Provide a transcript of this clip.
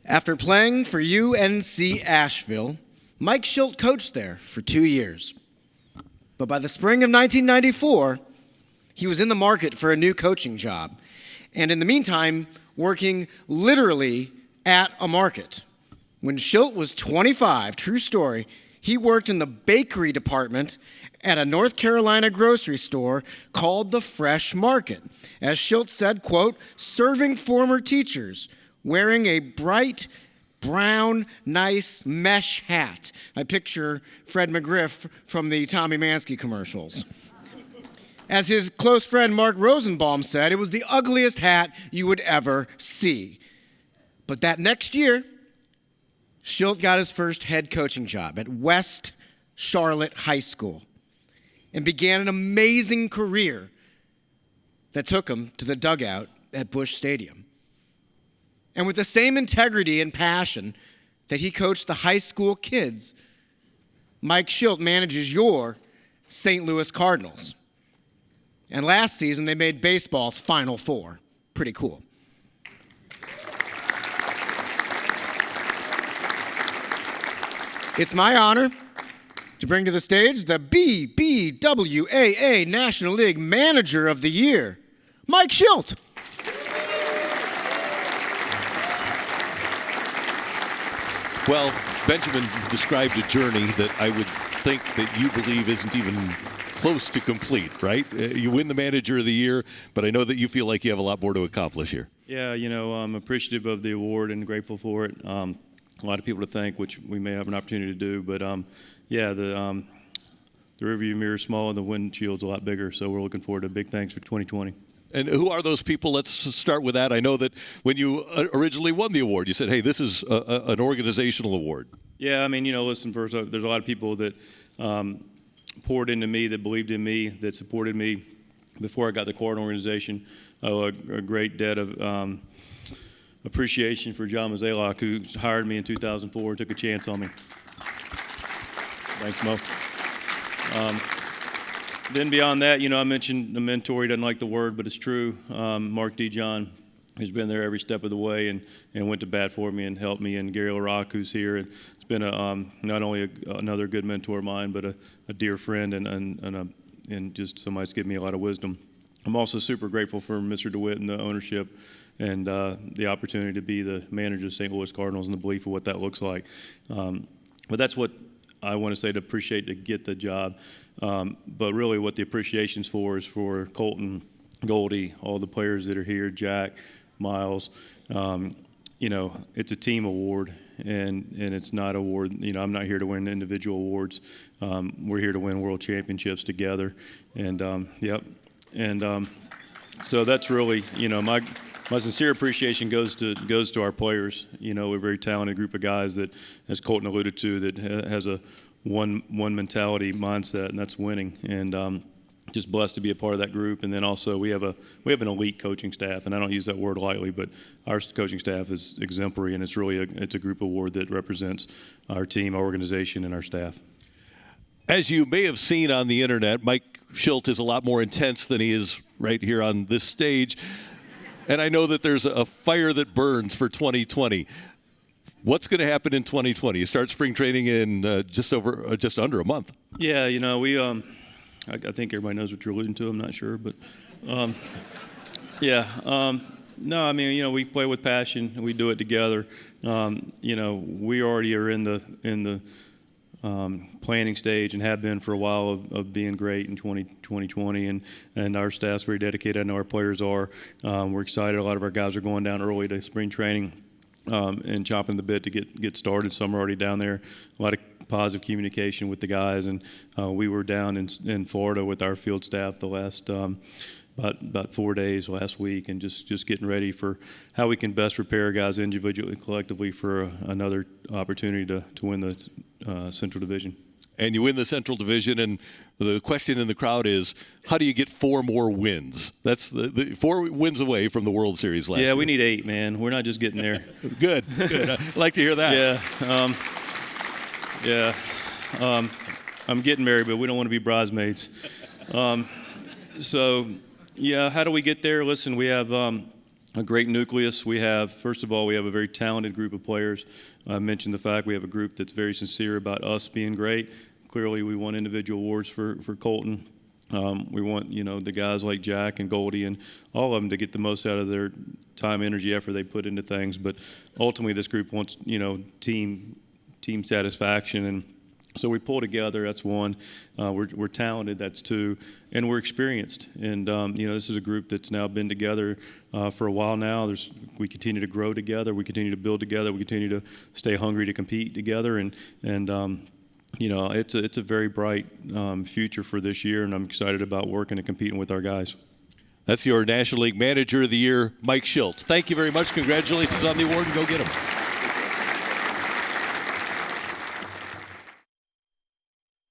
After playing for UNC Asheville, Mike Shildt coached there for 2 years. But by the spring of 1994, he was in the market for a new coaching job, and in the meantime, working literally at a market. When Shildt was 25, true story, he worked in the bakery department at a North Carolina grocery store called the Fresh Market. As Shildt said, quote, serving former teachers, wearing a bright, brown, nice mesh hat. I picture Fred McGriff from the Tommy Mansky commercials. As his close friend Mark Rosenbaum said, it was the ugliest hat you would ever see. But that next year, Shildt got his first head coaching job at West Charlotte High School and began an amazing career that took him to the dugout at Busch Stadium. And with the same integrity and passion that he coached the high school kids, Mike Shildt manages your St. Louis Cardinals. And last season, they made baseball's Final Four. Pretty cool. It's my honor to bring to the stage the BBWAA National League Manager of the Year, Mike Shildt. Well, Benjamin described a journey that I would think that you believe isn't even close to complete, right? You win the Manager of the Year, but I know that you feel like you have a lot more to accomplish here. Yeah, I'm appreciative of the award and grateful for it. A lot of people to thank, which we may have an opportunity to do, but the rearview mirror is small and the windshield's a lot bigger, so we're looking forward to big thanks for 2020. And who are those people? Let's start with that. I know that when you originally won the award, you said, hey, this is an organizational award. Yeah, listen, first, there's a lot of people that poured into me, that believed in me, that supported me before I got the Cardinal organization. A great debt of appreciation for John Mozeliak, who hired me in 2004 and took a chance on me. Thanks, Mo. Then beyond that, I mentioned the mentor. He doesn't like the word, but it's true. Mark Dijon, who's been there every step of the way and went to bat for me and helped me, and Gary LaRock, who's here. And it's been not only another good mentor of mine, but a dear friend and just somebody that's given me a lot of wisdom. I'm also super grateful for Mr. DeWitt and the ownership and the opportunity to be the manager of St. Louis Cardinals and the belief of what that looks like. But that's what I want to say, to appreciate to get the job. But really what the appreciation's for is for Colton, Goldie, all the players that are here, Jack, Miles. It's a team award, and it's not an award. I'm not here to win individual awards. We're here to win world championships together. And, so that's really, my sincere appreciation goes to our players. We're a very talented group of guys that, as Colton alluded to, that has a one mentality mindset, and that's winning. And just blessed to be a part of that group. And then also we have an elite coaching staff, and I don't use that word lightly, but our coaching staff is exemplary, and it's really it's a group award that represents our team, our organization, and our staff. As you may have seen on the internet, Mike Shildt is a lot more intense than he is right here on this stage. And I know that there's a fire that burns for 2020. What's going to happen in 2020? You start spring training in just under a month. Yeah, we I think everybody knows what you're alluding to. I'm not sure, but no, we play with passion and we do it together. We already are in the planning stage and have been for a while of being great in 2020, and our staff's very dedicated. I know our players are. We're excited. A lot of our guys are going down early to spring training and chomping the bit to get started. Some are already down there. A lot of positive communication with the guys, and we were down in Florida with our field staff the last about 4 days last week, and just getting ready for how we can best prepare guys individually and collectively for another opportunity to win the Central Division. And you win the Central Division, and the question in the crowd is, how do you get 4 more wins? That's the 4 wins away from the World Series last year. Yeah, we need 8, man. We're not just getting there. Good. I'd like to hear that. Yeah. I'm getting married, but we don't want to be bridesmaids. So, how do we get there? Listen, we have a great nucleus. We have, first of all, we have a very talented group of players. I mentioned the fact we have a group that's very sincere about us being great. Clearly, we won individual awards for Colton. We want, the guys like Jack and Goldie and all of them to get the most out of their time, energy, effort they put into things. But ultimately, this group wants, team satisfaction. And so we pull together. That's one. We're talented. That's two. And we're experienced. And, this is a group that's now been together for a while now. We continue to grow together. We continue to build together. We continue to stay hungry to compete together. And it's a very bright future for this year, and I'm excited about working and competing with our guys. That's your National League Manager of the Year, Mike Shildt. Thank you very much. Congratulations on the award, and go get him.